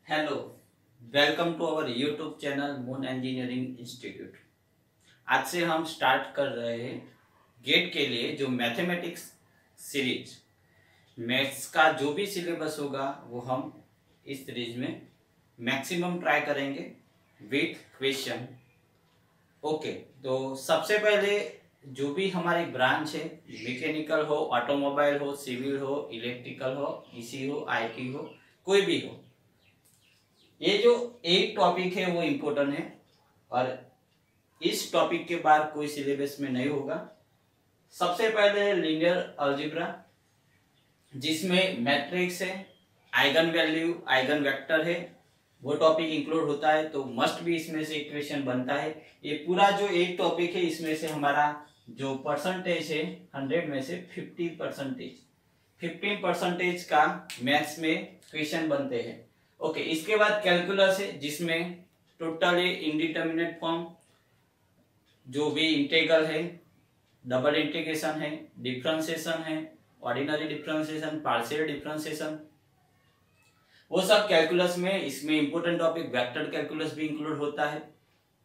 Hello, welcome to our YouTube channel moon engineering institute. आज से हम स्टार्ट कर रहे हैं गेट के लिए जो मैथमेटिक्स सीरीज, मैथ्स का जो भी सिलेबस होगा वो हम इस सीरीज में मैक्सिमम ट्राई करेंगे विथ क्वेश्चन। ओके, तो सबसे पहले जो भी हमारी ब्रांच है, मैकेनिकल हो, ऑटोमोबाइल हो, सिविल हो, इलेक्ट्रिकल हो, ईसी हो, आईटी हो, कोई भी हो, ये जो एक टॉपिक है वो इम्पोर्टेंट है और इस टॉपिक के बाद कोई सिलेबस में नहीं होगा। सबसे पहले लीनियर अलजेब्रा, जिसमें मैट्रिक्स है, आइगन वैल्यू, आइगन वेक्टर है, वो टॉपिक इंक्लूड होता है, तो मस्ट भी इसमें से इक्वेशन बनता है। ये पूरा जो एक टॉपिक है इसमें से हमारा जो परसेंटेज है 100 में से 15% का मैथ्स में क्वेश्चन बनते हैं। ओके, इसके बाद कैलकुलस है, जिसमें टोटली इंडिटरमिनेट फॉर्म, जो भी इंटीग्रल है, डबल इंटीग्रेशन है, डिफरेंशिएशन है, ऑर्डिनरी डिफरेंशिएशन, पार्शियल डिफरेंशिएशन, वो सब कैलकुलस में। इसमें इंपोर्टेंट टॉपिक वेक्टर कैलकुलस भी इंक्लूड होता है।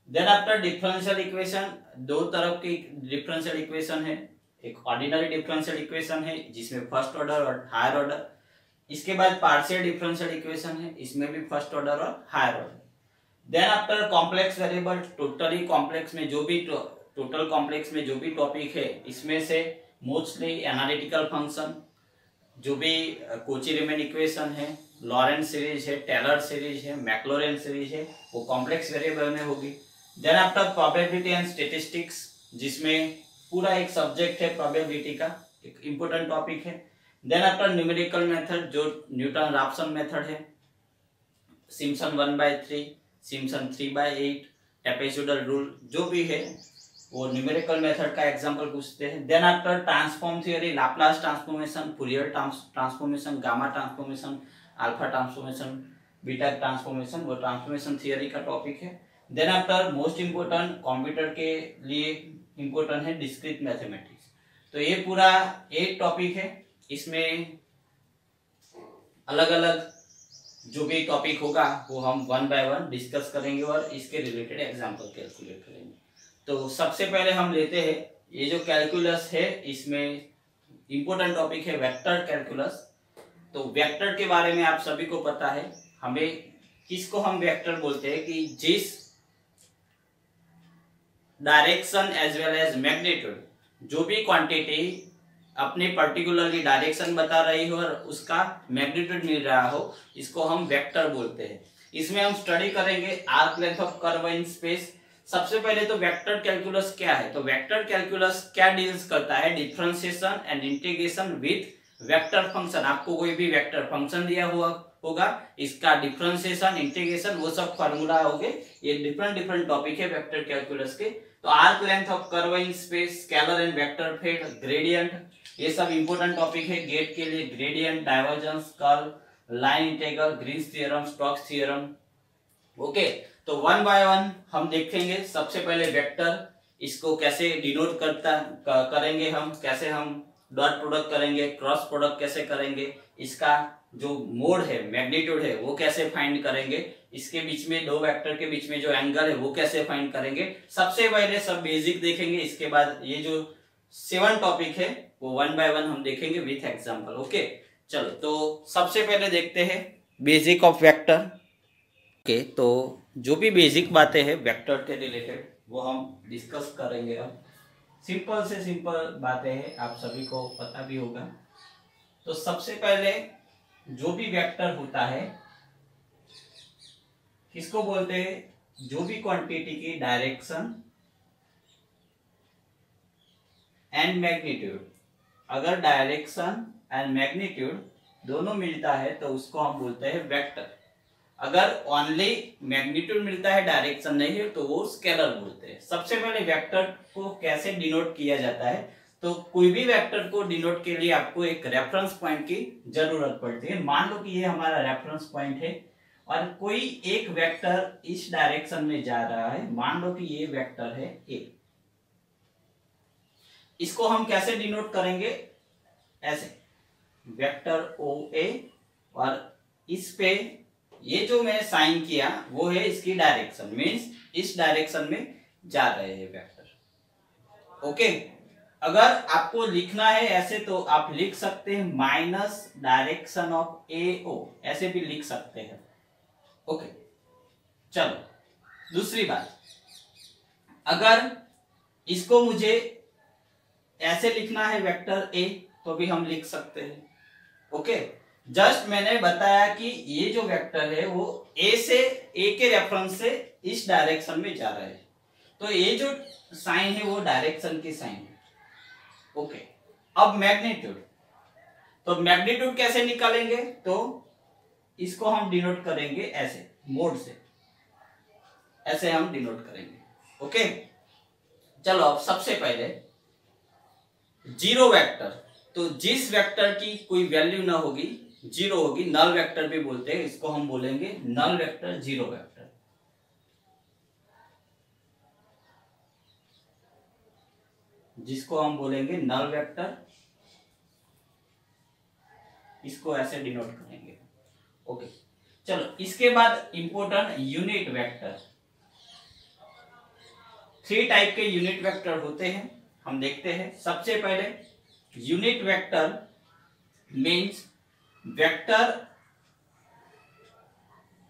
देन आफ्टर डिफरेंशियल इक्वेशन, दो तरफ की डिफरेंशियल इक्वेशन है, एक ऑर्डिनरी डिफरेंशियल इक्वेशन है जिसमें फर्स्ट ऑर्डर और हायर ऑर्डर। इसके बाद पार्शियल डिफरेंशियल इक्वेशन है, इसमें भी फर्स्ट ऑर्डर और higher order. Then after complex variable, totally complex में जो भी टोटल कॉम्प्लेक्स में जो भी टॉपिक है, इसमें से मोस्टली एनालिटिकल फंक्शन, जो भी कोची रीमैन इक्वेशन है, लॉरेंट सीरीज है, टेलर सीरीज है, मैक्लॉरेन सीरीज है, वो कॉम्प्लेक्स वेरिएबल में होगी। Then after probability and statistics, जिसमें पूरा एक सब्जेक्ट है प्रोबेबिलिटी का, एक इंपोर्टेंट टॉपिक है। देन आफ्टर न्यूमेरिकल मेथड, जो न्यूटन राप्सन मेथड है, सिम्पसन 1/3, सिम्पसन 3/8, ट्रेपेजोइडल रूल, जो भी है वो न्यूमेरिकल मेथड का एग्जांपल पूछते हैं। Then after transform theory, Laplace transformation, Fourier transformation, gamma transformation, alpha transformation, beta transformation, वो ट्रांसफॉर्मेशन थ्योरी का टॉपिक है। Then after most important, computer के लिए इंपोर्टेंट है डिस्क्रीट मैथमेटिक्स। तो ये पूरा एक टॉपिक है, इसमें अलग अलग जो भी टॉपिक होगा वो हम 1 बाय 1 डिस्कस करेंगे और इसके रिलेटेड एग्जांपल कैलकुलेट करेंगे। तो सबसे पहले हम लेते हैं ये जो कैलकुलस है, इसमें इंपोर्टेंट टॉपिक है वेक्टर कैलकुलस। तो वेक्टर के बारे में आप सभी को पता है, हमें किसको हम वेक्टर बोलते हैं कि जिस direction as well as magnitude, जो भी क्वांटिटी अपने पर्टिकुलरली डायरेक्शन बता रही हो और उसका मैग्नीट्यूड मिल रहा हो, इसको हम वेक्टर बोलते हैं। इसमें हम स्टडी करेंगे arc length of curve in space. सबसे पहले तो वेक्टर कैलकुलस क्या है, तो वेक्टर कैलकुलस क्या डील्स करता है, differentiation and integration with vector function. आपको कोई भी वेक्टर फंक्शन दिया हुआ होगा, इसका डिफरेंशिएशन, इंटीग्रेशन, वो सब फार्मूला होंगे। ये डिफरेंट टॉपिक है वेक्टर कैलकुलस के। तो arc length of curve in space, scalar and vector field, gradient, ये सब इंपोर्टेंट टॉपिक है गेट के लिए। Gradient, divergence, curl, line integral, Green's theorem, Stokes theorem. Okay, तो 1 बाय 1 हम देखेंगे। सबसे पहले वेक्टर, इसको कैसे डिनोट करेंगे हम, कैसे हम डॉट प्रोडक्ट करेंगे, क्रॉस प्रोडक्ट कैसे करेंगे, इसका जो मोड है, मैग्नीट्यूड है, वो कैसे फाइंड करेंगे, इसके बीच में दो वेक्टर के बीच में जो एंगल है वो कैसे फाइंड करेंगे। सबसे पहले सब बेसिक देखेंगे, इसके बाद ये जो 7 टॉपिक है वो 1 बाय 1 हम देखेंगे विथ एग्जांपल। ओके, चलो तो सबसे पहले देखते हैं बेसिक ऑफ वेक्टर। ओके, तो जो भी बेसिक बातें हैं वेक्टर के रिलेटेड वो हम डिस्कस करेंगे। अब सिंपल से सिंपल बातें हैं, आप सभी को पता भी होगा। तो सबसे पहले जो भी वेक्टर होता है किसको बोलते हैं, जो भी क्वांटिटी की डायरेक्शन एंड मैग्नीट्यूड, अगर डायरेक्शन एंड मैग्नीट्यूड दोनों मिलता है तो उसको हम बोलते हैं वेक्टर। अगर ओनली मैग्नीट्यूड मिलता है, डायरेक्शन नहीं है, तो वो स्केलर बोलते हैं। सबसे पहले वेक्टर को कैसे डिनोट किया जाता है, तो कोई भी वेक्टर को डिनोट के लिए आपको एक रेफरेंस पॉइंट की जरूरत पड़ती है। मान लो कि ये हमारा रेफरेंस पॉइंट है और कोई एक वेक्टर इस डायरेक्शन में जा रहा है, मान लो कि ये वेक्टर है ए। इसको हम कैसे डिनोट करेंगे, ऐसे वेक्टर ओ ए, और इस पे ये जो मैं साइन किया वो है इसकी डायरेक्शन, मीन्स इस डायरेक्शन में जा रहे हैं वेक्टर। ओके, अगर आपको लिखना है ऐसे तो आप लिख सकते हैं माइनस डायरेक्शन ऑफ ए ओ, ऐसे भी लिख सकते हैं। ओके, चलो दूसरी बात, अगर इसको मुझे ऐसे लिखना है वेक्टर ए तो भी हम लिख सकते हैं। ओके, जस्ट मैंने बताया कि ये जो वेक्टर है वो ए से, ए के रेफरेंस से इस डायरेक्शन में जा रहा है, तो ये जो साइन है वो डायरेक्शन की साइन है। ओके, अब मैग्नीट्यूड, तो मैग्नीट्यूड कैसे निकालेंगे, तो इसको हम डिनोट करेंगे ऐसे, मोड से ऐसे हम डिनोट करेंगे। ओके, चलो अब सबसे पहले जीरो वेक्टर, तो जिस वेक्टर की कोई वैल्यू ना होगी, जीरो होगी, नल वेक्टर भी बोलते हैं इसको, हम बोलेंगे नल वेक्टर, जीरो वेक्टर। जिसको हम बोलेंगे नल वेक्टर, इसको ऐसे डिनोट करेंगे। ओके, चलो इसके बाद इंपॉर्टेंट यूनिट वेक्टर। 3 टाइप के यूनिट वेक्टर होते हैं, हम देखते हैं। सबसे पहले unit vector means vector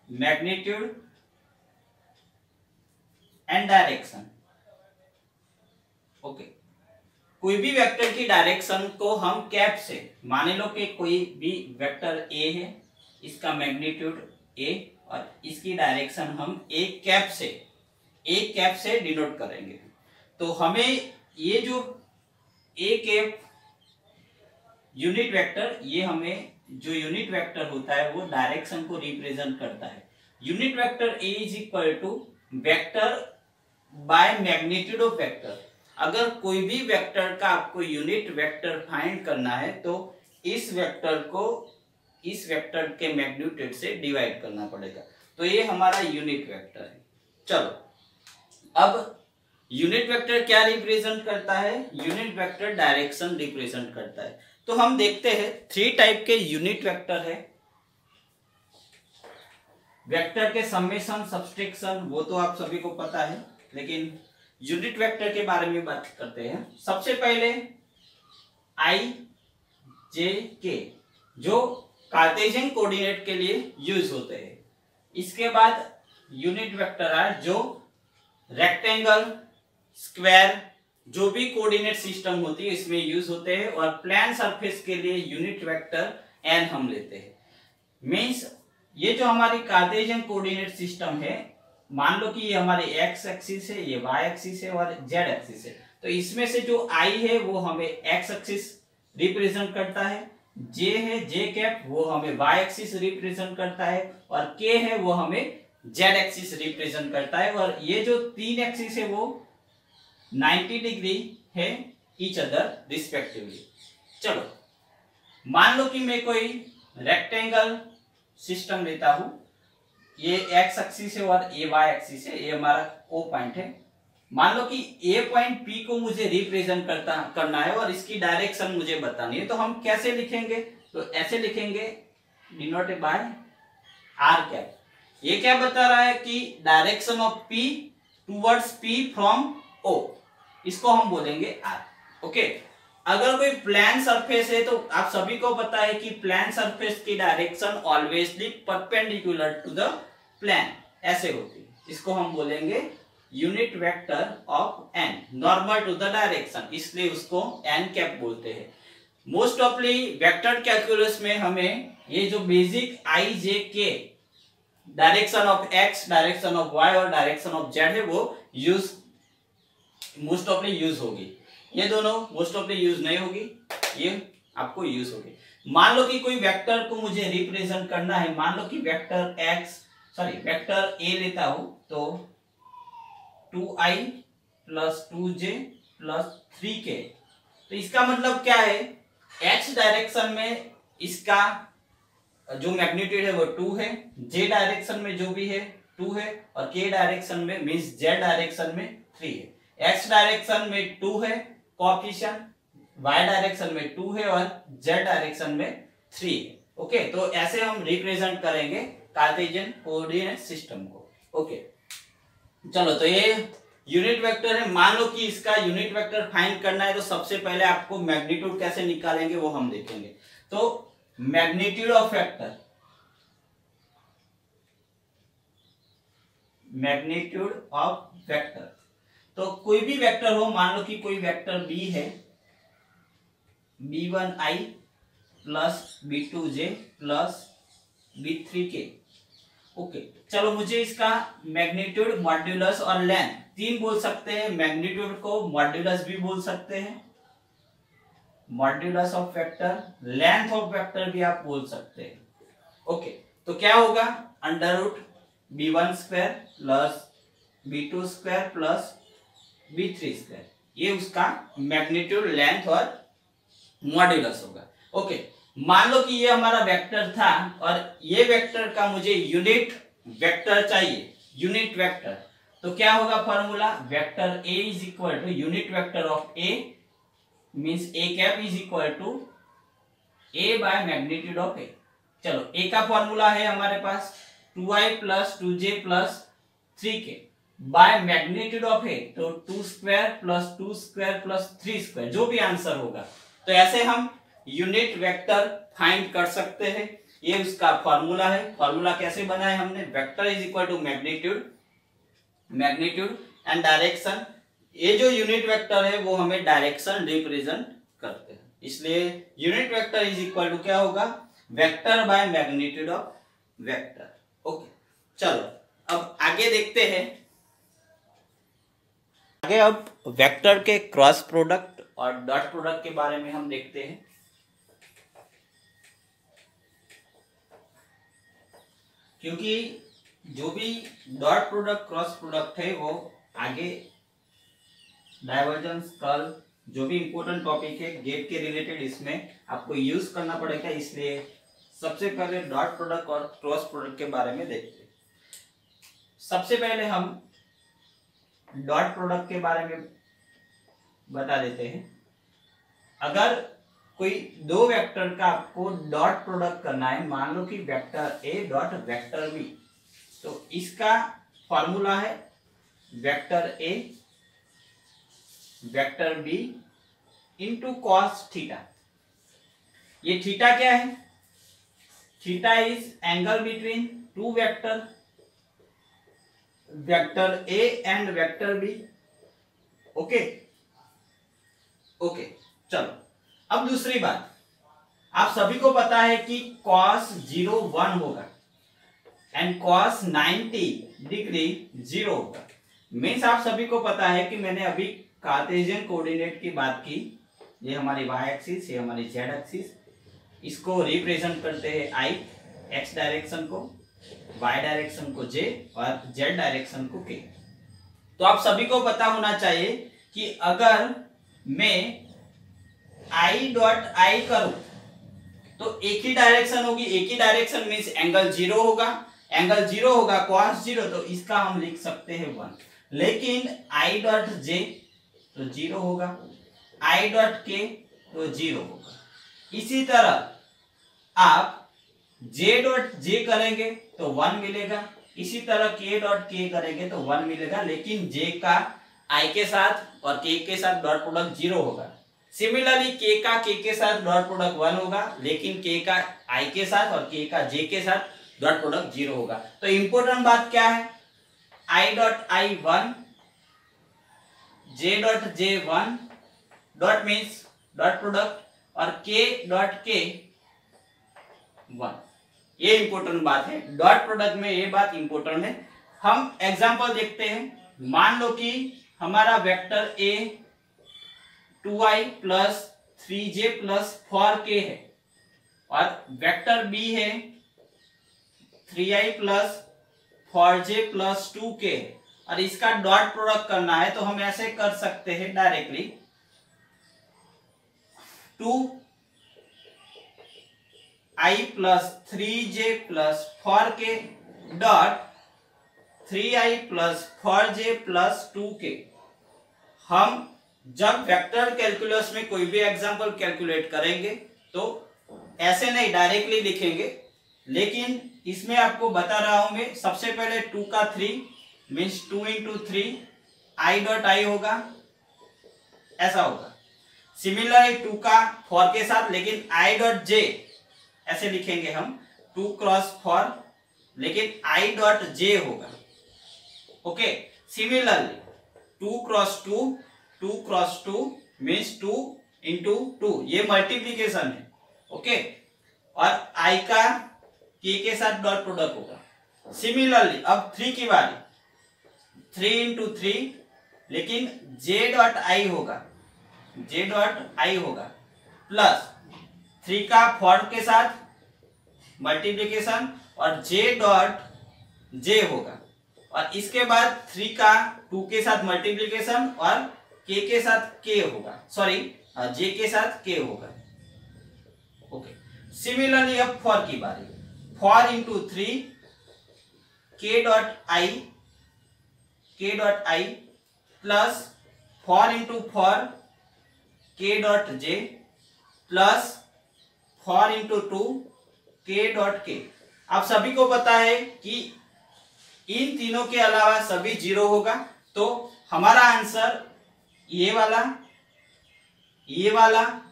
magnitude and direction. Okay, कोई भी वेक्टर की डायरेक्शन को हम कैप से, मान लो कि कोई भी वेक्टर ए है, इसका मैग्नीट्यूड ए और इसकी डायरेक्शन हम एक कैप से डिनोट करेंगे। तो हमें ये जो ए कैप यूनिट वेक्टर, ये हमें जो यूनिट वेक्टर होता है वो डायरेक्शन को रिप्रेजेंट करता है। Unit vector A is equal to vector by magnitude of vector. अगर कोई भी वेक्टर का आपको यूनिट वेक्टर फाइंड करना है तो इस वेक्टर को इस वेक्टर के मैग्नीट्यूड से डिवाइड करना पड़ेगा, तो ये हमारा यूनिट वेक्टर है। चलो अब यूनिट वेक्टर क्या रिप्रेजेंट करता है, यूनिट वेक्टर डायरेक्शन रिप्रेजेंट करता है। तो हम देखते हैं 3 टाइप के यूनिट वेक्टर है। वेक्टर के समेशन, सब्सट्रैक्शन वो तो आप सभी को पता है, लेकिन यूनिट वेक्टर के बारे में बात करते हैं। सबसे पहले आई जे के, जो कार्टेशियन कोऑर्डिनेट के लिए यूज होते हैं। इसके बाद यूनिट वेक्टर है जो रेक्टेंगल, स्क्वायर, जो भी कोऑर्डिनेट सिस्टम होती है इसमें यूज होते हैं। और प्लेन सरफेस के लिए यूनिट वेक्टर एन हम लेते हैं। मींस ये जो हमारी कार्टेशियन कोऑर्डिनेट सिस्टम है, मान लो कि ये हमारे एक्स एक्सिस है, ये वाई एक्सिस है और जेड एक्सिस है, तो इसमें से जो आई है वो हमें एक्स एक्सिस रिप्रेजेंट करता है, जे है जे कैप वो हमें वाई एक्सिस रिप्रेजेंट करता है, और के है वो हमें जेड एक्सिस रिप्रेजेंट करता है। और ये जो 3 एक्सिस है वो 90 डिग्री है ईच अदर रिस्पेक्टिवली। चलो मान लो कि मैं कोई रेक्टेंगल सिस्टम लेता हूं, ये एक्स एक्सिस है और ये वाई एक्सिस है, ये हमारा ओ पॉइंट है। मान लो कि ए पॉइंट पी को मुझे रिप्रेजेंट करना है और इसकी डायरेक्शन मुझे बतानी है, तो हम कैसे लिखेंगे, तो ऐसे लिखेंगे डिनोटेड बाय आर कैप। ये क्या बता रहा है कि direction of P towards P from O, इसको हम बोलेंगे आर। ओके, अगर कोई प्लेन सरफेस है तो आप सभी को पता है कि प्लेन सरफेस की direction always perpendicular to the plane ऐसे होती है, इसको हम बोलेंगे unit vector of n, normal to the direction, इसलिए उसको एन कैप बोलते हैं। मोस्ट ऑफली वेक्टर कैलकुलस में हमें ये जो basic I J K direction of X, direction of Y और डायरेक्शन ऑफ जेड है वो यूज मोस्ट ऑफली यूज होगी। ये दोनों मोस्ट ऑफली यूज नहीं होगी, ये आपको यूज होगी। मान लो कि कोई वेक्टर को मुझे रिप्रेजेंट करना है, मान लो कि वेक्टर ए लेता हूं, तो 2i plus 2j plus 3k, तो इसका मतलब क्या है, x डायरेक्शन में इसका जो मैग्नीट्यूड है वो 2 है, j डायरेक्शन में जो भी है 2 है, और k डायरेक्शन में मींस z डायरेक्शन में 3 है। x डायरेक्शन में 2 है कोएफिशिएंट, y डायरेक्शन में 2 है और z डायरेक्शन में 3 है। ओके, तो ऐसे हम रिप्रेजेंट करेंगे कार्टेशियन कोऑर्डिनेट सिस्टम को। ओके चलो, तो ये यूनिट वेक्टर है। मान लो कि इसका यूनिट वेक्टर फाइंड करना है, तो सबसे पहले आपको मैग्नीट्यूड कैसे निकालेंगे वो हम देखेंगे। तो magnitude of vector, magnitude of vector, तो कोई भी वेक्टर हो, मान लो कि कोई वेक्टर बी है, b1i plus b2j plus b3k। Okay चलो, मुझे इसका मैग्नीट्यूड, मॉड्यूलस और लेंथ तीन बोल सकते हैं। मैग्नीट्यूड को मॉड्यूलस भी बोल सकते हैं, modulus of vector, length of vector भी आप बोल सकते हैं। ओके तो क्या होगा, under root b1 square plus b2 square plus b3 square, ये उसका मैग्नीट्यूड, लेंथ और मॉड्यूलस होगा। ओके मान लो कि ये हमारा वेक्टर था और ये वेक्टर का मुझे यूनिट वेक्टर चाहिए, यूनिट वेक्टर। तो क्या होगा formula, vector A is equal to unit vector of a means a cap is equal to a by magnitude of a. चलो ए का फॉर्मूला है हमारे पास 2i plus 2j plus 3k by magnitude of a, तो 2 square plus 2 square plus 3 square, जो भी answer होगा। तो ऐसे हम यूनिट वेक्टर फाइंड कर सकते हैं। ये उसका फॉर्मूला है। फॉर्मूला कैसे बनाया हमने, vector is equal to magnitude, magnitude and direction. ये जो यूनिट वेक्टर है वो हमें डायरेक्शन रिप्रेजेंट करते हैं, इसलिए unit vector is equal to क्या होगा, vector by magnitude of vector. Okay चलो अब आगे देखते हैं। आगे अब वेक्टर के क्रॉस प्रोडक्ट और डॉट प्रोडक्ट के बारे में हम देखते हैं। क्योंकि जो भी डॉट प्रोडक्ट, क्रॉस प्रोडक्ट है वो आगे डाइवर्जेंस, कर्ल, जो भी इंपॉर्टेंट टॉपिक है गेट के रिलेटेड, इसमें आपको यूज करना पड़ेगा। इसलिए सबसे पहले डॉट प्रोडक्ट और क्रॉस प्रोडक्ट के बारे में देखते हैं। सबसे पहले हम डॉट प्रोडक्ट के बारे में बता देते हैं। अगर कोई दो वेक्टर का आपको डॉट प्रोडक्ट करना है, मान लो कि vector A dot vector B, तो इसका फॉर्मूला है vector A vector B into cos theta. ये थीटा क्या है, theta is angle between two vector, vector A and vector B. Okay okay चलो, अब दूसरी बात, आप सभी को पता है कि cos 0 1 होगा एंड cos 90 डिग्री 0 होगा। मीन्स आप सभी को पता है कि मैंने अभी कार्टेशियन कोऑर्डिनेट की बात की। ये हमारी y एक्सिस, ये हमारी z एक्सिस, इसको रिप्रेजेंट करते हैं i, x डायरेक्शन को, y डायरेक्शन को j और z डायरेक्शन को k। तो आप सभी को पता होना चाहिए कि अगर मैं i डॉट आई करूं तो एक ही डायरेक्शन होगी, एक ही डायरेक्शन मींस एंगल 0 होगा, एंगल 0 होगा cos 0, तो इसका हम लिख सकते हैं 1। लेकिन i डॉट j तो 0 होगा, i डॉट k तो 0 होगा। इसी तरह आप j डॉट j करेंगे तो 1 मिलेगा, इसी तरह k डॉट k करेंगे तो 1 मिलेगा, लेकिन j का i के साथ और k के साथ डॉट प्रोडक्ट 0 होगा। सिमिलरली k का k के साथ डॉट प्रोडक्ट 1 होगा, लेकिन k का i के साथ और k का j के साथ डॉट प्रोडक्ट 0 होगा। तो इंपॉर्टेंट बात क्या है, i dot i 1, j dot j 1, dot means dot product, और k डॉट k 1। ये इंपॉर्टेंट बात है, डॉट प्रोडक्ट में ये बात इंपॉर्टेंट है। हम एग्जांपल देखते हैं। मान लो कि हमारा vector a 2i plus 3j plus 4k है और वेक्टर b है 3i plus 4j plus 2k है, और इसका डॉट प्रोडक्ट करना है। तो हम ऐसे कर सकते हैं directly, 2i plus 3j plus 4k dot 3i plus 4j plus 2k। हम जब वेक्टर कैलकुलस में कोई भी एग्जांपल कैलकुलेट करेंगे तो ऐसे नहीं डायरेक्टली लिखेंगे, लेकिन इसमें आपको बता रहा हूं मैं, सबसे पहले 2 का 3 means 2 into 3 I dot I होगा, ऐसा होगा। सिमिलरली 2 का 4 के साथ, लेकिन आई डॉट जे ऐसे लिखेंगे हम, 2 क्रॉस 4 लेकिन आई डॉट जे होगा। Okay, similarly 2 cross 2 2 cross 2 means 2 into 2, ये मल्टीप्लीकेशन है। ओके, और आई का के साथ डॉट प्रोडक्ट होगा। सिमिलरली अब 3 की बारी, 3 इंटू 3 लेकिन जे डॉट आई होगा, जे डॉट आई होगा, प्लस 3 का 4 के साथ मल्टीप्लीकेशन और जे डॉट जे होगा, और इसके बाद 3 का 2 के साथ मल्टीप्लीकेशन और के साथ के होगा, सॉरी जे के साथ के होगा। ओके, सिमिलरली अब 4 की बारी, 4 इंटू 3 के डॉट आई प्लस 4 इंटू 4 के डॉट जे प्लस 4 इंटू 2 के डॉट के। आप सभी को पता है कि इन तीनों के अलावा सभी 0 होगा, तो हमारा आंसर ये वाला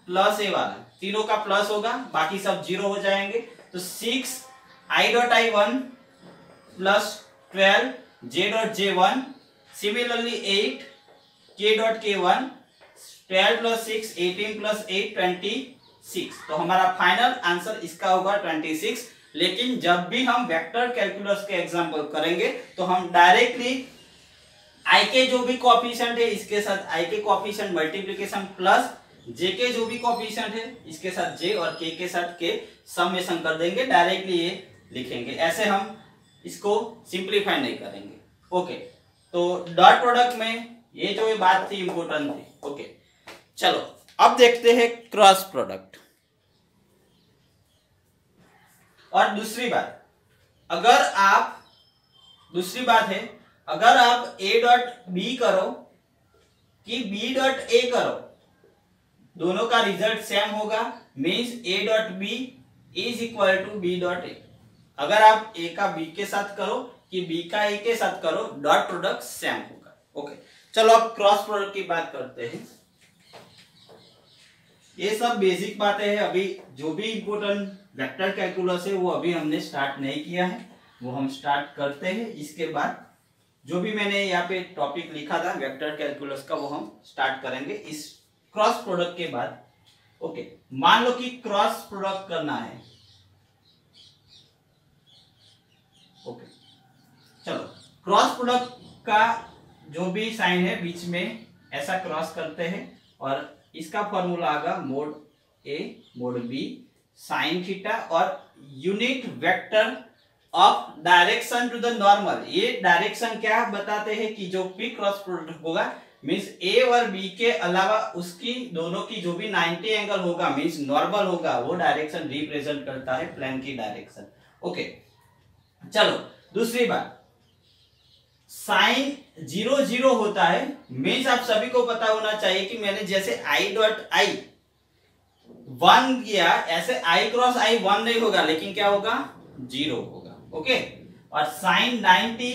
प्लस ये वाला, तीनों का प्लस होगा, बाकी सब 0 हो जाएंगे। तो 6 I dot I 1 plus 12 J dot J 1, similarly 8 के डॉट के 1, 12 प्लस 6 18 प्लस 8 26। तो हमारा फाइनल आंसर इसका होगा 26। लेकिन जब भी हम वेक्टर कैलकुलस के एग्जाम्पल करेंगे तो हम डायरेक्टली आई के जो भी कोएफिशिएंट है इसके साथ आई के कोएफिशिएंट मल्टीप्लिकेशन प्लस जे के जो भी कोएफिशिएंट है इसके साथ जे और के साथ के समेशन कर देंगे, डायरेक्टली ये लिखेंगे। ऐसे हम इसको सिंप्लीफाई नहीं करेंगे। ओके, तो डॉट प्रोडक्ट में ये जो बात थी इंपॉर्टेंट थी। ओके, चलो अब देखते हैं क्रॉस प्रोडक्ट। और दूसरी बात है, अगर आप ए डॉट बी करो कि बी डॉट ए करो, दोनों का रिजल्ट सेम होगा, means A dot B is equal to B dot A. अगर आप ए का बी के साथ करो कि बी का ए के साथ करो, डॉट प्रोडक्ट सेम होगा। ओके, चलो अब क्रॉस प्रोडक्ट की बात करते हैं। ये सब बेसिक बातें हैं, अभी जो भी इंपोर्टेंट वेक्टर कैलकुलस है वो अभी हमने स्टार्ट नहीं किया है, वो हम स्टार्ट करते हैं। इसके बाद जो भी मैंने यहाँ पे टॉपिक लिखा था वेक्टर कैलकुलस का वो हम स्टार्ट करेंगे इस क्रॉस प्रोडक्ट के बाद। ओके, मान लो कि क्रॉस प्रोडक्ट करना है। ओके, चलो क्रॉस प्रोडक्ट का जो भी साइन है बीच में ऐसा क्रॉस करते हैं और इसका फॉर्मूला आगा mod A mod B sine theta और unit vector of direction to the normal. ये डायरेक्शन क्या बताते हैं कि जो भी क्रॉस प्रोडक्ट होगा मींस ए और बी के अलावा उसकी दोनों की जो भी 90 एंगल होगा मींस नॉर्मल होगा, वो डायरेक्शन रिप्रेजेंट करता है प्लेन की डायरेक्शन। ओके, चलो दूसरी बात, साइन 0 0 होता है, मीन्स आप सभी को पता होना चाहिए कि मैंने जैसे आई डॉट आई 1 किया, ऐसे आई क्रॉस आई 1 नहीं होगा, लेकिन क्या होगा 0 होगा। ओके, और साइन 90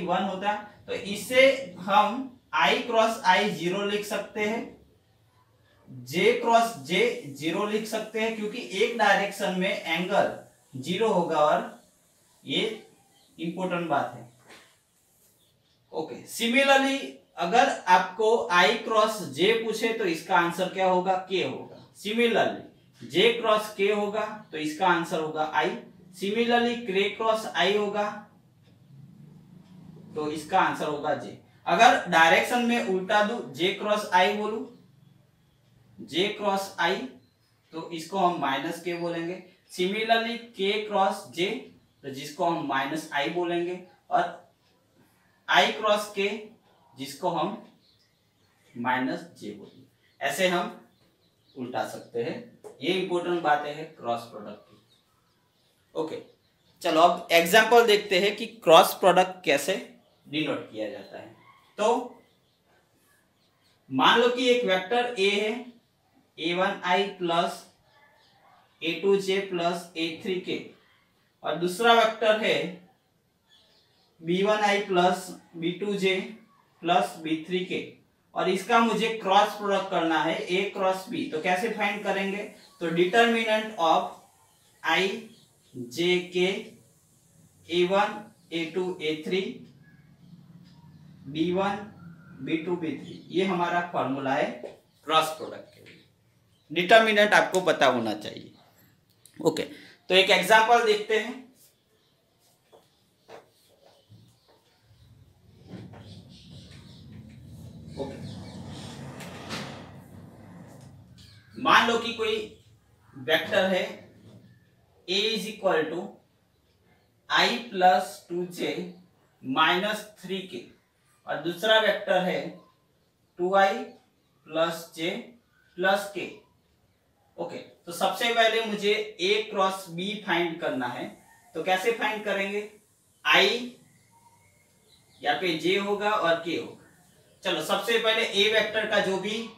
1 होता, तो इसे हम आई क्रॉस आई 0 लिख सकते हैं, जे क्रॉस जे 0 लिख सकते हैं, क्योंकि एक डायरेक्शन में एंगल 0 होगा, और ये इंपॉर्टेंट बात है। ओके, सिमिलरली अगर आपको आई क्रॉस जे पूछे तो इसका आंसर क्या होगा, के होगा। सिमिलरली जे क्रॉस के होगा तो इसका आंसर होगा आई। सिमिलरली के क्रॉस आई होगा तो इसका आंसर होगा जे। अगर डायरेक्शन में उल्टा दूं, जे क्रॉस आई बोलूं, जे क्रॉस आई, तो इसको हम माइनस के बोलेंगे। सिमिलरली के क्रॉस जे, तो जिसको हम माइनस आई बोलेंगे, और आई क्रॉस के जिसको हम माइनस जे बोलेंगे। ऐसे हम उल्टा सकते हैं। ये इंपॉर्टेंट बातें हैं क्रॉस प्रोडक्ट की। ओके, चलो अब एग्जांपल देखते हैं कि क्रॉस प्रोडक्ट कैसे डिनोट किया जाता है। तो मान लो कि एक वेक्टर ए है, a1i plus a2j plus a3k, और दूसरा वेक्टर है b1i plus b2j plus b3k, और इसका मुझे क्रॉस प्रोडक्ट करना है a क्रॉस b। तो कैसे फाइंड करेंगे? तो determinant of i j k a1 a2 a3 b1 b2 b3, ये हमारा फॉर्मूला है क्रॉस प्रोडक्ट के लिए। डिटर्मिनेंट आपको पता होना चाहिए। ओके, तो एक एग्जांपल देखते हैं। ओके, मान लो कि कोई वेक्टर है a इज इक्वल टू i plus 2j minus 3k, और दूसरा वेक्टर है 2i plus j plus k। Okay, तो सबसे पहले मुझे a क्रॉस b फाइंड करना है। तो कैसे फाइंड करेंगे? i यहाँ पे j होगा और k होगा। चलो, सबसे पहले a वेक्टर का जो भी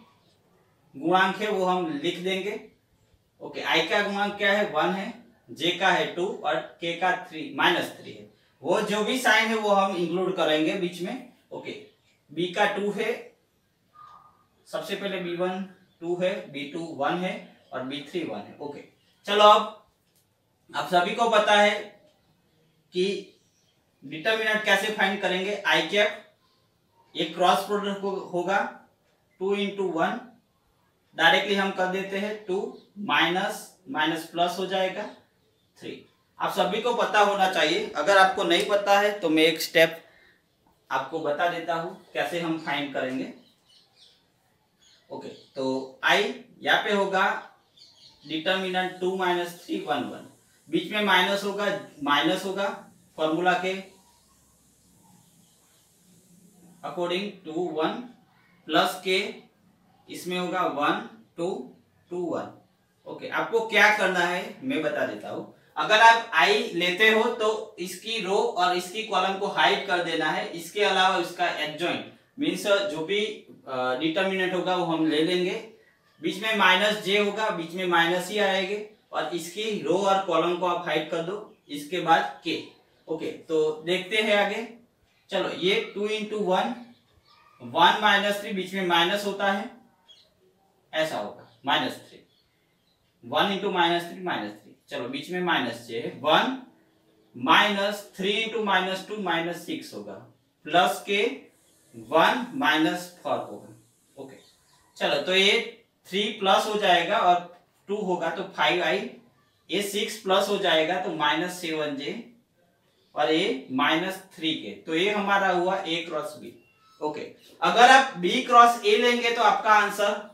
गुणांक है वो हम लिख देंगे। ओके, i का गुणांक क्या है? 1 है, j का है 2 और k का -3 है। वो जो भी साइन है वो हम इंक्लूड करेंगे बीच में। ओके, b का 2 है, सबसे पहले b1 2 है, b2 1 है और b3 1 है। ओके, चलो अब आप सभी को पता है कि डिटर्मिनेंट कैसे फाइंड करेंगे। i कैप ये क्रॉस प्रोडक्ट होगा 2 into 1, डायरेक्टली हम कर देते हैं 2 माइनस माइनस प्लस हो जाएगा 3। आप सभी को पता होना चाहिए। अगर आपको नहीं पता है तो मैं एक स्टेप आपको बता देता हूं कैसे हम फाइंड करेंगे। ओके, तो i यहाँ पे होगा डिटर्मिनेंट 2 माइनस 3 1 1, बीच में माइनस होगा फॉर्मूला के अकॉर्डिंग 2 1 प्लस के, इसमें होगा 1 2 2 1। ओके, आपको क्या करना है मैं बता देता हूं। अगर आप i लेते हो तो इसकी रो और इसकी कॉलम को हाइड कर देना है। इसके अलावा इसका एडजॉइंट मीन्स जो भी डिटर्मिनेंट होगा वो हम ले लेंगे। बीच में माइनस j होगा, बीच में माइनस ही आएंगे, और इसकी रो और कॉलम को आप हाइड कर दो। इसके बाद k। ओके, तो देखते हैं आगे। चलो, ये 2 into 1 1 माइनस 3, बीच में माइनस होता है, ऐसा होगा -3 1 into -3 -3। चलो, बीच में माइनस j 1 माइनस 3 into -2 -6 होगा, प्लस के 1 -4 होगा। ओके, चलो, तो ये 3 प्लस हो जाएगा और 2 होगा तो 5i, ये 6 प्लस हो जाएगा तो -7j और ये -3k। तो ये हमारा हुआ a क्रॉस b। ओके, अगर आप b क्रॉस a लेंगे तो आपका आंसर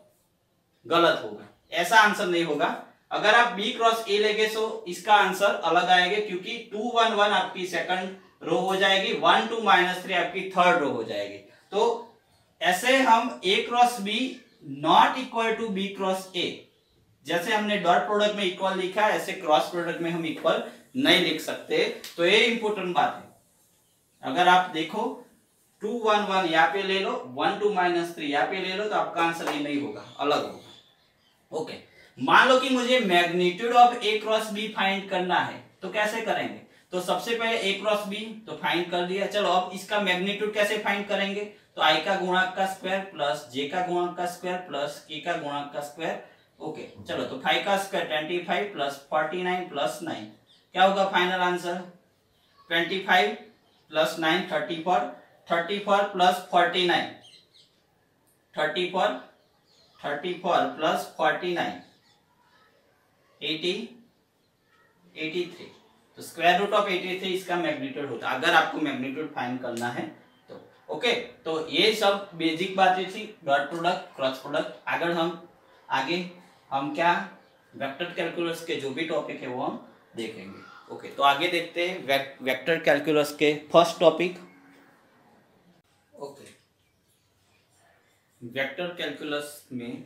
गलत होगा, ऐसा आंसर नहीं होगा। अगर आप b क्रॉस a लेंगे तो इसका आंसर अलग आएगा, क्योंकि 2 1 1 आपकी सेकंड रो हो जाएगी, 1 2 -3 आपकी थर्ड रो हो जाएगी। तो ऐसे हम a cross b not equal to b cross a, जैसे हमने डॉट प्रोडक्ट में इक्वल लिखा है ऐसे क्रॉस प्रोडक्ट में हम इक्वल नहीं लिख सकते। तो ये इंपॉर्टेंट बात है। अगर आप देखो 2 1 1 यहाँ पे ले लो, 1 2 -3 यहाँ पे ले लो, तो आपका आंसर ये नहीं होगा, अलग होगा। ओके, मान लो कि मुझे magnitude of a cross b find करना है, तो कैसे करेंगे? तो सबसे पहले a क्रॉस b तो फाइंड कर दिया। चलो, अब इसका मैग्नीट्यूड कैसे फाइंड करेंगे? तो i का गुणांक का स्क्वायर प्लस j का गुणांक का स्क्वायर प्लस k का गुणांक का स्क्वायर। ओके, चलो, तो 5 का स्क्वायर 25 प्लस 49 प्लस 9, क्या होगा final answer? 25 plus 9 34, 34 plus 49 34 plus 49 83। तो स्क्वायर रूट ऑफ 83 इसका मैग्नीट्यूड होता है, अगर आपको मैग्नीट्यूड फाइंड करना है तो। ओके, तो ये सब बेसिक बातें थी, डॉट प्रोडक्ट क्रॉस प्रोडक्ट। अगर हम क्या वेक्टर कैलकुलस के जो भी टॉपिक है वो हम देखेंगे। ओके, तो आगे देखते हैं वेक्टर कैलकुलस के first topic. Okay, vector calculus में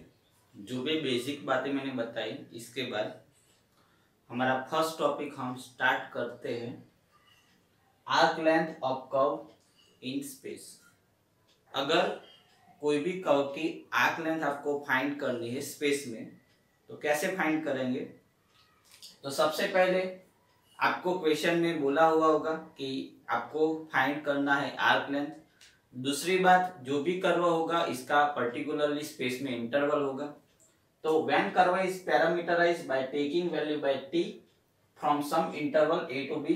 जो भी बेसिक बातें मैंने बताई, इसके बाद हमारा फर्स्ट टॉपिक हम स्टार्ट करते हैं, arc length of curve in space. अगर कोई भी कर्व की आर्क लेंथ आपको फाइंड करनी है स्पेस में, तो कैसे फाइंड करेंगे? तो सबसे पहले आपको क्वेश्चन में बोला हुआ होगा कि आपको फाइंड करना है आर्क लेंथ। दूसरी बात, जो भी कर्व होगा इसका पर्टिकुलरली स्पेस में इंटरवल होगा। तो when curve is parameterized by taking value by t from some interval a to b,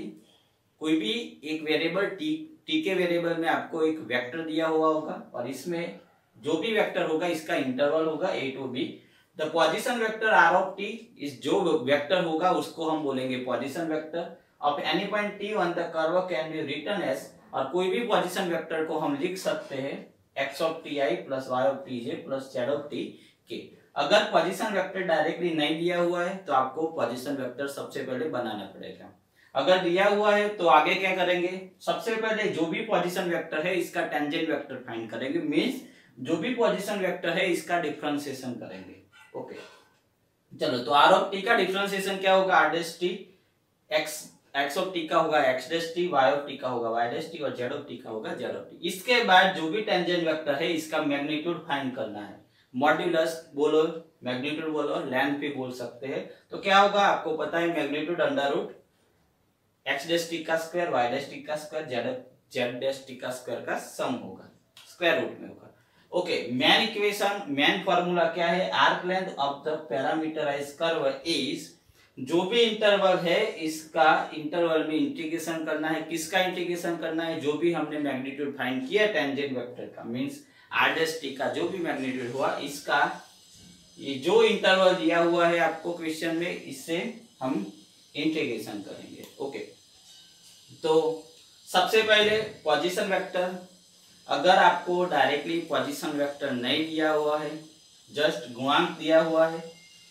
कोई भी एक वेरिएबल t के वेरिएबल में आपको एक वेक्टर दिया हुआ होगा और इसमें जो भी वेक्टर होगा इसका इंटरवल होगा a to b। The position vector r of t इस जो वेक्टर होगा उसको हम बोलेंगे position vector of any point t on the curve can be written as, और कोई भी पोजीशन वेक्टर को हम लिख सकते हैं x of ti plus y of tj plus z of t के। अगर पोजीशन वेक्टर डायरेक्टली नहीं दिया हुआ है तो आपको पोजीशन वेक्टर सबसे पहले बनाना पड़ेगा। अगर दिया हुआ है तो आगे क्या करेंगे, सबसे पहले जो भी पोजीशन वेक्टर है इसका टेंजेंट वेक्टर फाइंड करेंगे, मींस जो भी पोजीशन वेक्टर है इसका डिफरेंशिएशन करेंगे। ओके चलो, तो r ऑफ t का डिफरेंशिएशन क्या होगा, r dash t, x of t का होगा x dash t, y of t का होगा y डैश t और z ऑफ t का होगा z ऑफ t। इसके बाद जो भी टेंजेंट वेक्टर है इसका मैग्नीट्यूड फाइंड करना है। मॉड्यूलस बोलो, मैग्नीट्यूड बोलो, लेंथ भी बोल सकते हैं। तो क्या होगा आपको पता है, magnitude under root x dash t का स्क्वायर y डैश t का स्क्वायर z डैश t का स्क्वायर का सम होगा, स्क्वायर रूट में होगा। Okay, main equation, main formula क्या है, arc length of the parameterized curve is, जो भी इंटरवल है इसका इंटरवल में इंटीग्रेशन करना है। किसका इंटीग्रेशन करना है, जो भी हमने मैग्नीट्यूड फाइंड किया टेंजेंट वेक्टर का, मींस r डैश t का जो भी मैग्नीट्यूड हुआ इसका, ये जो इंटरवल दिया हुआ है आपको क्वेश्चन में, इससे हम इंटीग्रेशन करेंगे। ओके, तो सबसे पहले पोजीशन वेक्टर, अगर आपको डायरेक्टली पोजीशन वेक्टर नहीं दिया हुआ है, जस्ट गुणांक दिया हुआ है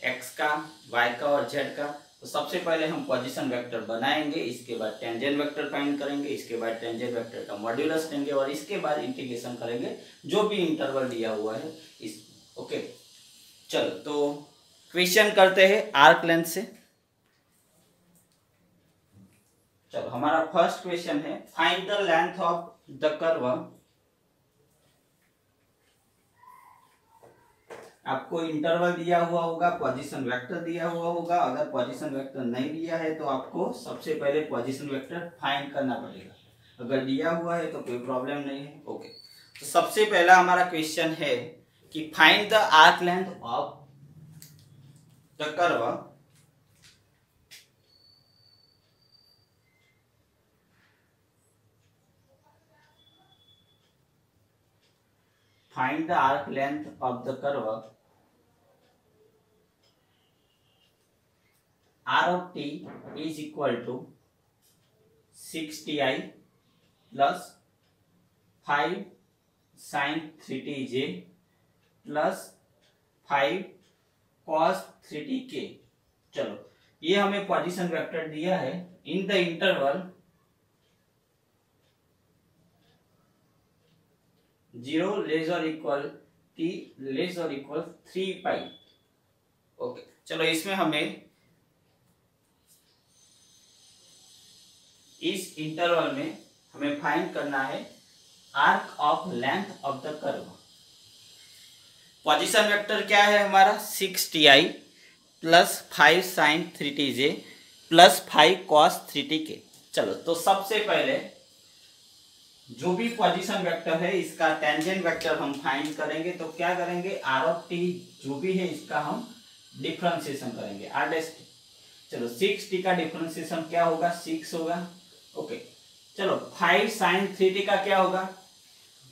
x का, y का और z का, तो सबसे पहले हम पोजीशन वेक्टर बनाएंगे, इसके बाद टेंजेंट वेक्टर फाइंड करेंगे, इसके बाद टेंजेंट वेक्टर का मॉड्यूलस लेंगे और इसके बाद इंटीग्रेशन करेंगे जो भी इंटरवल दिया हुआ है इस। ओके चलो, तो क्वेश्चन करते हैं आर्क लेंथ से। चलो, हमारा फर्स्ट क्वेश्चन है, find the length of the curve. आपको इंटरवल दिया हुआ होगा, पोजीशन वेक्टर दिया हुआ होगा। अगर पोजीशन वेक्टर नहीं दिया है तो आपको सबसे पहले पोजीशन वेक्टर फाइंड करना पड़ेगा, अगर दिया हुआ है तो कोई प्रॉब्लम नहीं है। ओके, तो सबसे पहला हमारा क्वेश्चन है कि find the arc length of the curve find the arc length of the curve r of t is equal to 6ti plus 5 sin 3tj plus 5 cos 3tk। चलो, ये हमें पोजीशन वेक्टर दिया है इन द इंटरवल 0 लेस और equal t less और equal 3 पाई। Okay, चलो इसमें हमें इस इंटरवल में हमें फाइंड करना है arc of length of the curve. Position vector क्या है हमारा, 6ti plus 5 sin 3tj plus 5 cos 3tk। चलो, तो सबसे पहले जो भी पोजीशन वेक्टर है इसका टेंजेंट वेक्टर हम फाइंड करेंगे। तो क्या करेंगे, r ऑफ t जो भी है इसका हम डिफरेंशिएशन करेंगे, r डैश t। चलो, 6t का डिफरेंशिएशन क्या होगा, 6 होगा। ओके, चलो 5 sin 3t का क्या होगा,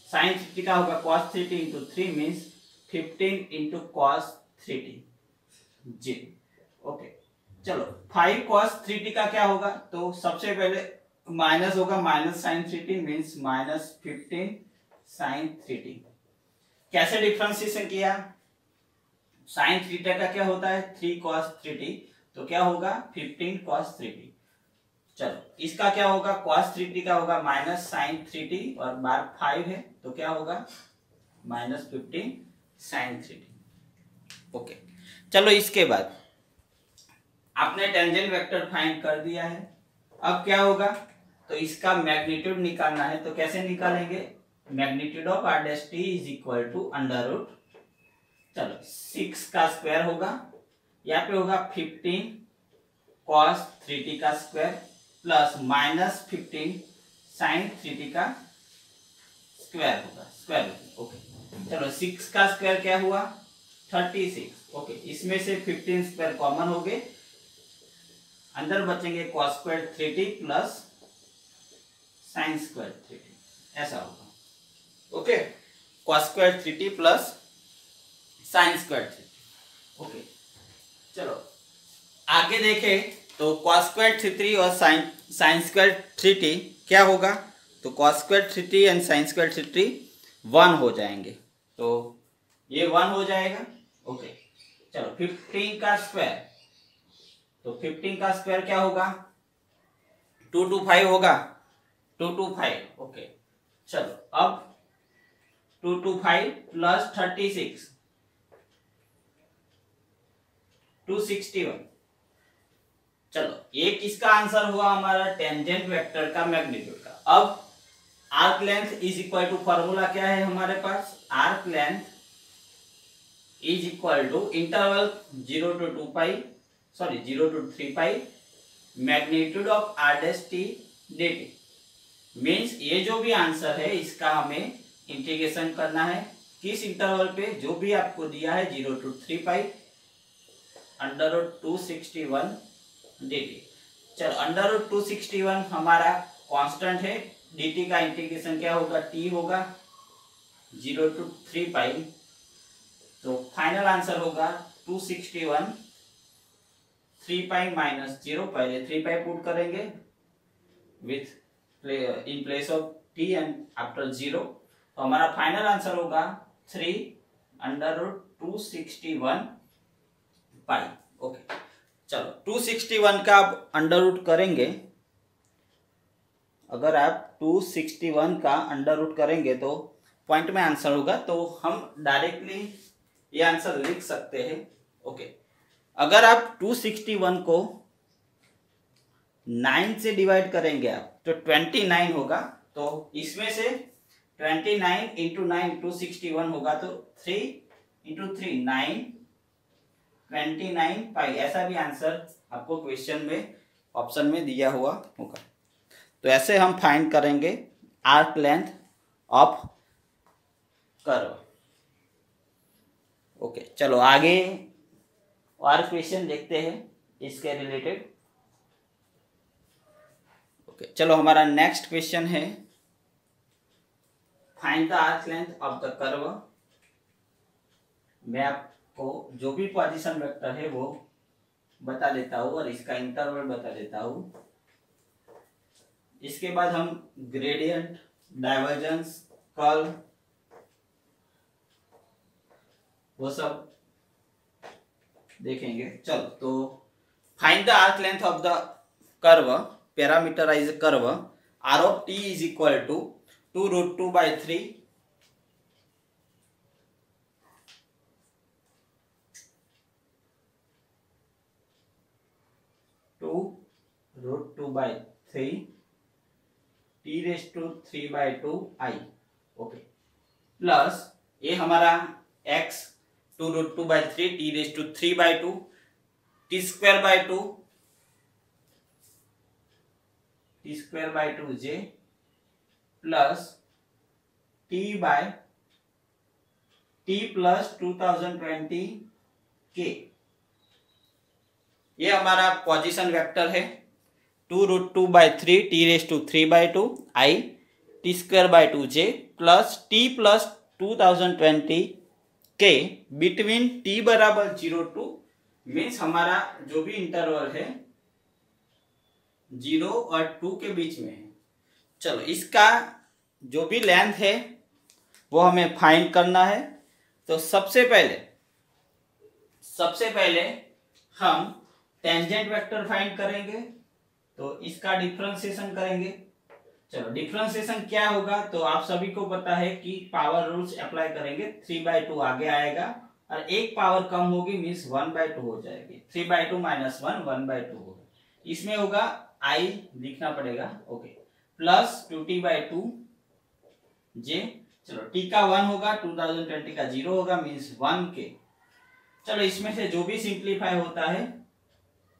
sin 3t का होगा cos 3t into 3 means 15 into cos 3t जी। ओके, चलो 5 cos 3t का क्या होगा, तो सबसे पहले माइनस होगा, minus sine 3t means minus 15 sine 3t। कैसे डिफरेंशिएशन किया, साइन 3t का क्या होता है 3 cos 3t, तो क्या होगा 15 cos 3t। चलो, इसका क्या होगा, cos 3t का होगा माइनस साइन 3t और बार 5 है तो क्या होगा माइनस 15 साइन 3t। ओके, चलो इसके बाद आपने टेंजेंट वेक्टर फाइंड कर दिया है। अब क्या होगा, तो इसका मैग्नीट्यूड निकालना है। तो कैसे निकालेंगे, magnitude of r dash t is equal to under root, चलो 6 का स्क्वायर होगा, यहाँ पे होगा 15 cos 3t का स्क्वायर प्लस -15 sin 3t का स्क्वायर होगा, स्क्वायर रूट। ओके चलो 6 का स्क्वायर क्या हुआ 36। ओके इसमें से 15 स्क्वायर कॉमन हो गए, अंदर बचेंगे cos square 3t plus sin square 3t, ऐसा होगा। Okay cos square 3t plus sin square 3t। Okay चलो आगे देखें तो cos स्क्वायर 3t और sin स्क्वायर 3t क्या होगा, तो cos square 3t and sin square 3t 1 हो जाएंगे, तो ये 1 हो जाएगा। ओके चलो 15 का स्क्वायर, तो 15 का स्क्वायर क्या होगा 225 होगा, 225। ओके चलो अब 225 प्लस 36 261। चलो ये किसका आंसर हुआ हमारा टेंजेंट वेक्टर का मैग्नीट्यूड का। अब arc length is equal to formula क्या है हमारे पास, arc length is equal to interval 0 to 2 pi, sorry 0 to 3 pi magnitude of r dash t dt। Means ये जो भी आंसर है इसका हमें इंटीग्रेशन करना है किस इंटरवल पे, जो भी आपको दिया है 0 to 3 pi under root 261 dt। चलो अंडर रूट 261 हमारा कांस्टेंट है, dt का इंटीग्रेशन क्या होगा t होगा 0 to 3 पाई, तो फाइनल आंसर होगा 261 3 पाई माइनस 0, पहले 3 पाई पुट करेंगे with in place of t and after 0, तो हमारा फाइनल आंसर होगा 3 अंडर रूट 261 पाई। ओके चलो 261 का आप अंडर रूट करेंगे, अगर आप 261 का अंडर रूट करेंगे तो पॉइंट में आंसर होगा, तो हम डायरेक्टली ये आंसर लिख सकते हैं। ओके अगर आप 261 को 9 से डिवाइड करेंगे आप तो 29 होगा, तो इसमें से 29 इंटू 9 261 होगा, तो 3 इंटू 3 9 29 पाई, ऐसा भी आंसर आपको क्वेश्चन में ऑप्शन में दिया हुआ होगा। तो ऐसे हम फाइंड करेंगे arc length of curve. Okay चलो आगे और क्वेश्चन देखते हैं इसके रिलेटेड। ओके चलो हमारा नेक्स्ट क्वेश्चन है find the arc length of the curve. मैं आपको जो भी पोजीशन वेक्टर है वो बता देता हूँ और इसका इंटरवल बता देता हूँ। इसके बाद हम ग्रेडियंट, डाइवर्जेंस, कर्ल वो सब देखेंगे। चलो तो find the arc length of the curve, parameterise curve r of t is equal to 2√2/3 2√2/3 t⁻³ i। Okay plus ये हमारा x 2√2/3 t⁻³ t²/2 t²/2j plus t plus 2020k। ये हमारा पोजीशन वेक्टर है 2√2/3 t⁻³ i t²/2j plus t plus 2020k between t बराबर 0 to, means हमारा जो भी interval है 0 और 2 के बीच में है। चलो इसका जो भी लेंथ है वो हमें फाइंड करना है। तो सबसे पहले हम टेंजेंट वेक्टर फाइंड करेंगे, तो इसका डिफरेंशिएशन करेंगे। चलो डिफरेंशिएशन क्या होगा, तो आप सभी को पता है कि पावर रूल्स अप्लाई करेंगे, 3/2 आगे आएगा और एक पावर कम होगी मीन्स 1/2 हो जाएगी, 3/2 माइनस 1 1/2 होगा, इसमें होगा i लिखना पड़ेगा। ओके प्लस 2t/2 j, चलो t का 1 होगा 2020 का 0 होगा मीन्स 1k। चलो इसमें से जो भी सिंप्लीफाई होता है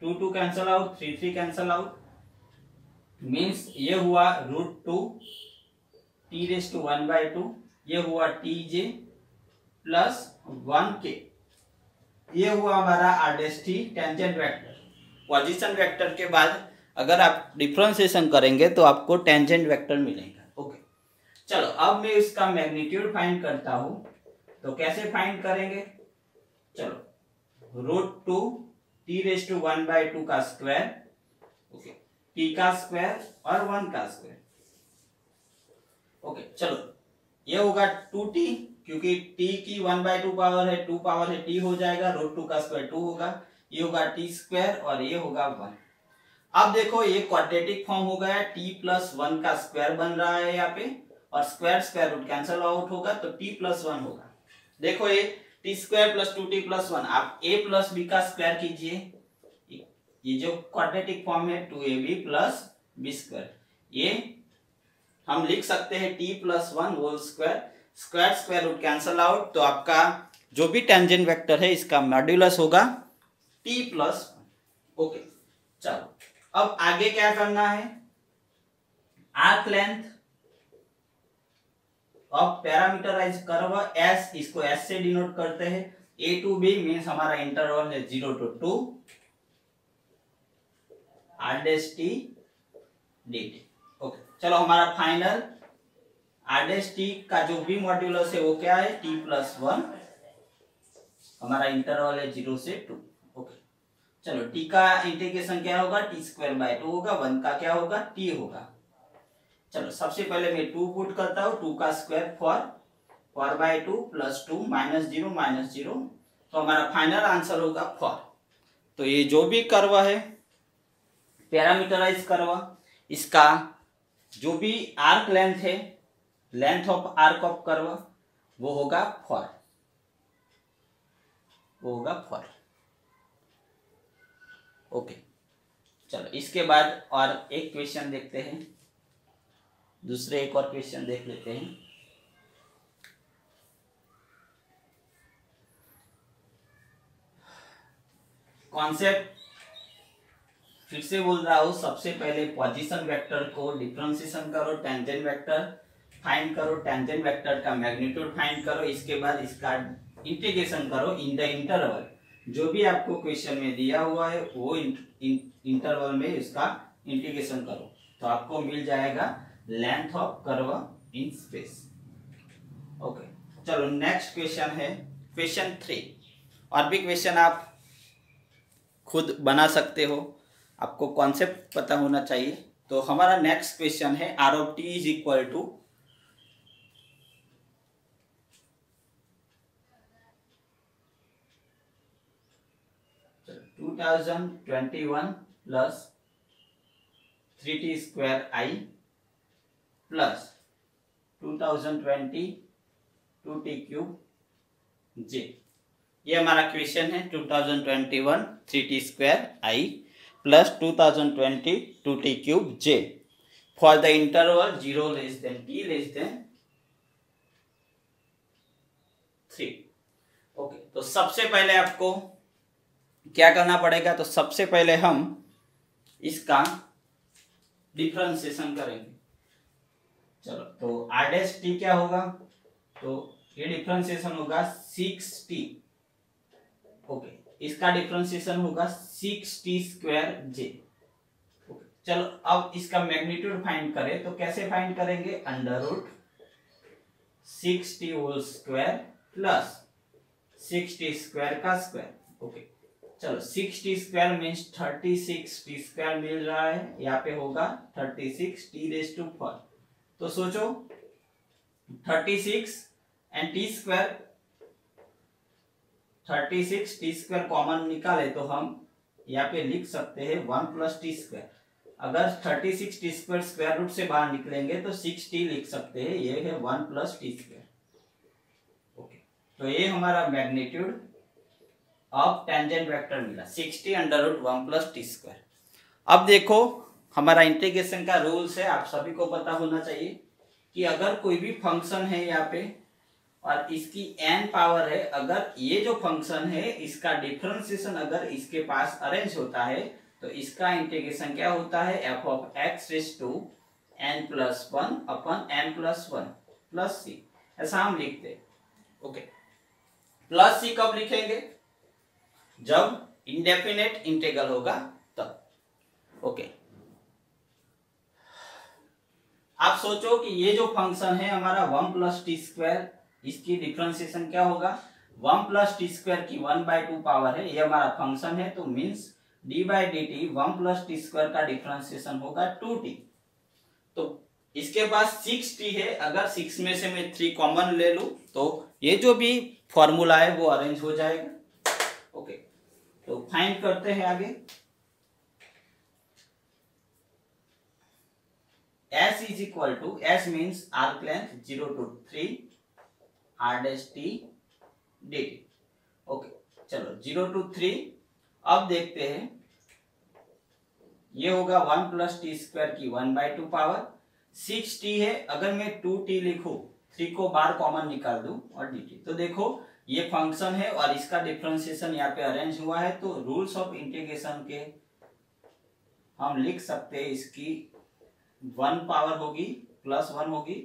2 cancel out, 3 cancel out, means ये हुआ √2 t⁻², ये हुआ tj प्लस 1k, ये हुआ हमारा r' tangent vector. Position vector के बाद अगर आप डिफरेंशिएशन करेंगे तो आपको टेंजेंट वेक्टर मिलेगा। ओके, चलो अब मैं इसका मैग्नीट्यूड फाइंड करता हूं, तो कैसे फाइंड करेंगे? चलो √2 t⁻² का स्क्वायर, ओके, t का स्क्वायर और 1 का स्क्वायर। ओके, चलो ये होगा 2t, क्योंकि t की 1/2 पावर है, 2 पावर है, t हो जाएगा, √2 का स्क्वायर 2 होगा, ये होगा t स्क्वायर और ये होगा 1। अब देखो ये क्वाड्रेटिक फॉर्म हो गया, t प्लस 1 का स्क्वायर बन रहा है यहाँ पे, और square square root cancel out होगा तो t प्लस 1 होगा। देखो ये t square plus 2t plus 1, आप a प्लस b का स्क्वायर कीजिए, ये जो क्वाड्रेटिक फॉर्म है 2ab प्लस b स्क्वायर, ये हम लिख सकते हैं t plus 1 whole square, square square root cancel out, तो आपका जो भी टेंजेंट वेक्टर है इसका मॉड्यूलस होगा t प्लस 1। ओके, चलो अब आगे क्या करना है? आर्क लेंथ अब पैरामीटराइज कर्व s, इसको s से डिनोट करते हैं, a टू b मीन्स हमारा इंटरवल है 0 to 2 r' dt। ओके, चलो हमारा फाइनल r' का जो भी मॉड्यूलस है वो क्या है? t प्लस 1, हमारा इंटरवल है 0 से 2। ओके, चलो t का इंटीग्रेशन क्या होगा? t²/2 होगा, 1 का क्या होगा? t होगा। चलो सबसे पहले मैं 2 पुट करता हूँ, 2 का स्क्वायर 4/2 प्लस 2 -0 -0, तो हमारा फाइनल आंसर होगा 4। तो ये जो भी कर्व है पैरामीटराइज कर्व, इसका जो भी आर्क लेंथ है, length of arc of curve, वो होगा 4, वो होगा 4। ओके, चलो इसके बाद और एक क्वेश्चन देखते हैं, दूसरे एक और क्वेश्चन देख लेते हैं। कॉन्सेप्ट फिर से बोल रहा हूं, सबसे पहले पोजीशन वेक्टर को डिफरेंशिएशन करो, टेंजेंट वेक्टर फाइंड करो, टेंजेंट वेक्टर का मैग्नीट्यूड फाइंड करो, इसके बाद इसका इंटीग्रेशन करो इन द इंटरवल। जो भी आपको क्वेश्चन में दिया हुआ है वो इंटरवल में इसका इंटीग्रेशन करो, तो आपको मिल जाएगा length of curve in space. Okay, चलो नेक्स्ट क्वेश्चन है क्वेश्चन 3। और भी क्वेश्चन आप खुद बना सकते हो, आपको कॉन्सेप्ट पता होना चाहिए। तो हमारा नेक्स्ट क्वेश्चन है r of t is equal to 2021 plus 3t² plus 2020 2t³ j। ये हमारा क्वेश्चन है 2021 3t² plus 2020 2t³ j for the interval 0 less than t less than 3। Okay, तो सबसे पहले आपको क्या करना पड़ेगा? तो सबसे पहले हम इसका डिफरेंशिएशन करेंगे। चलो, तो r' क्या होगा? तो ये डिफरेंशिएशन होगा 6t। ओके, इसका डिफरेंशिएशन होगा 6t²j। चलो अब इसका मैग्नीट्यूड फाइंड करें, तो कैसे फाइंड करेंगे? √6t whole square plus 6t² का स्क्वायर। ओके, चलो 6t² मीन्स 36t² मिल रहा है, यहाँ पे होगा 36t⁴। तो सोचो 36 एंड t², 36t² कॉमन निकाले तो हम यहाँ पे लिख सकते हैं 1 + t²। अगर 36t² स्क्वायर रूट से बाहर निकलेंगे तो 6t लिख सकते हैं, ये है 1 + t²। ओके, तो ये हमारा मैग्नीट्यूड ऑफ टेंजेंट वेक्टर मिला 60 √1 + t²। अब देखो हमारा इंटीग्रेशन का रूल्स है, आप सभी को पता होना चाहिए कि अगर कोई भी फंक्शन है यहाँ पे और इसकी n पावर है। अगर ये जो फंक्शन है इसका डिफरेंशिएशन अगर इसके पास अरेंज होता है तो इसका इंटीग्रेशन क्या होता है, f of x raise to n plus one upon n plus one plus c, ऐसा हम लिखते हैं। ओके, प्लस सी कब लिखेंगे, जब इंडेफिनेट इंटीग्रल होगा तब। ओके, आप सोचो कि ये जो फंक्शन है हमारा 1 प्लस टी स्क्वायर, इसकी डिफरेंशिएशन क्या होगा, 1 प्लस टी स्क्वायर की 1/2 पावर है, ये हमारा फंक्शन है, तो means D by D T 1 plus T square का डिफरेंशिएशन होगा 2t। तो इसके पास 6t है, अगर 6 में से मैं 3 कॉमन ले लूं तो ये जो भी फॉर्मूला है वो अरेंज हो जाएगा। ओके, तो फाइंड करते हैं आगे। S is equal to, S means arc length 0 to 3 r dash t dt। Okay, चलो 0 to 3। अब देखते हैं, ये होगा 1 प्लस टी स्क्वायर की 1/2 पावर, 6t है, अगर मैं 2t लिखूं, 3 को बाहर कॉमन निकाल दूं और dt, तो देखो ये फंक्शन है और इसका डिफरेंशिएशन यहाँ पे अरेंज हुआ है, तो रूल्स ऑफ इंटीग्रेशन के हम लिख सकते हैं, इसकी 1 पावर होगी प्लस 1 होगी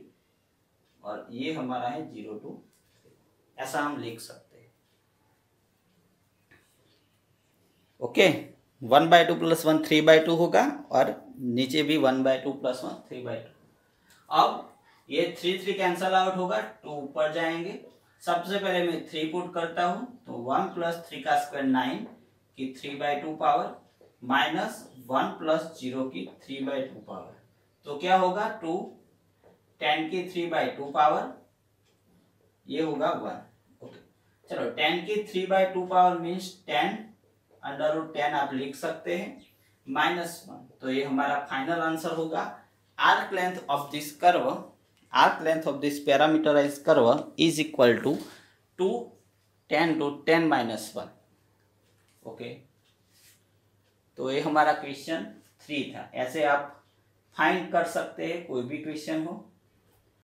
और ये हमारा है 0 to, ऐसा हम लिख सकते हैं। ओके, 1/2 प्लस 1 3/2 होगा और नीचे भी 1/2 प्लस 1 3/2। अब ये 3 कैंसल आउट होगा, 2 ऊपर जाएंगे। सबसे पहले मैं 3 पुट करता हूं, तो 1 प्लस 3 का स्क्वायर 9 की 3/2 पावर माइनस 1 प्लस 0 की 3/2 पावर, तो क्या होगा 2, 10 की 3/2 पावर, ये होगा 1। ओके, चलो 10 की 3/2 पावर मीन्स 10 अंडर रूट 10 आप लिख सकते हैं, माइनस 1, तो ये हमारा फाइनल आंसर होगा। Arc length of this curve, arc length of this parameterise curve is equal to 10 to 10 - 1। Okay, तो ये हमारा क्वेश्चन 3 था। ऐसे आप फाइंड कर सकते हैं कोई भी क्वेश्चन हो।